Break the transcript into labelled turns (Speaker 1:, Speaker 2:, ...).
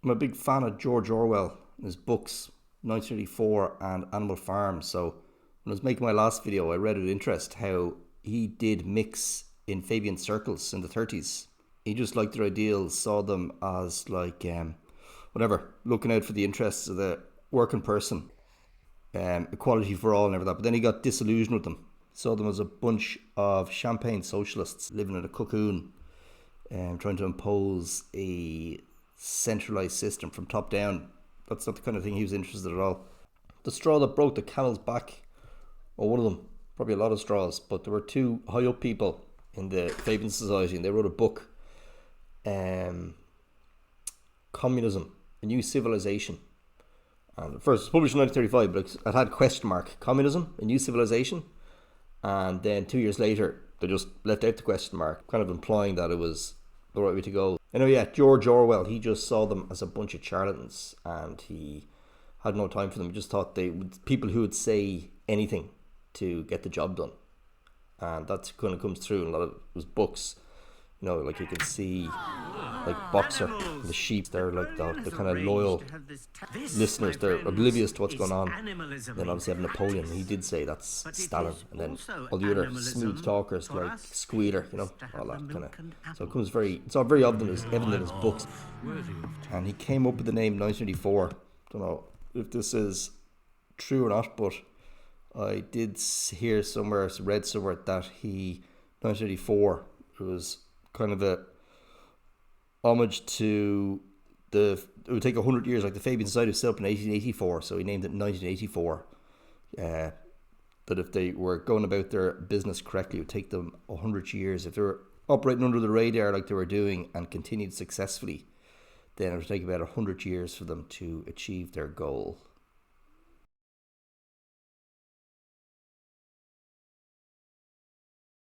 Speaker 1: I'm a big fan of George Orwell and his books, 1984 and Animal Farm. So when I was making my last video, I read with interest how he did mix in Fabian circles in the 30s. He just liked their ideals, saw them as like, whatever, looking out for the interests of the working person, equality for all and everything. But then he got disillusioned with them. Saw them as a bunch of champagne socialists living in a cocoon, trying to impose a centralized system from top down. That's not the kind of thing he was interested in at all. The straw that broke the camel's back, or one of them, probably a lot of straws, but there were two high up people in the Fabian Society, and they wrote a book, Communism, A New Civilization. And first, it was published in 1935, but it had question mark, Communism, A New Civilization. And then 2 years later, they just left out the question mark, kind of implying that it was the right way to go. I know, yeah, George Orwell, he just saw them as a bunch of charlatans, and he had no time for them. He just thought they would people who would say anything to get the job done. And that kind of comes through in a lot of his books. You know, like you can see, like Boxer, the sheep, they're like the kind of loyal listeners. They're oblivious to what's going on. Then obviously you have Napoleon. He did say that's Stalin. And then all the other smooth talkers like Squealer, you know, all that kind of. So it's all very evident in his books. And he came up with the name 1984. Don't know if this is true or not, but I did hear somewhere, read somewhere that 1984 was kind of a homage to it would take 100 years, like the Fabian Society was set up in 1884, so he named it 1984. That if they were going about their business correctly, it would take them 100 years. If they were operating under the radar like they were doing and continued successfully, then it would take about 100 years for them to achieve their goal.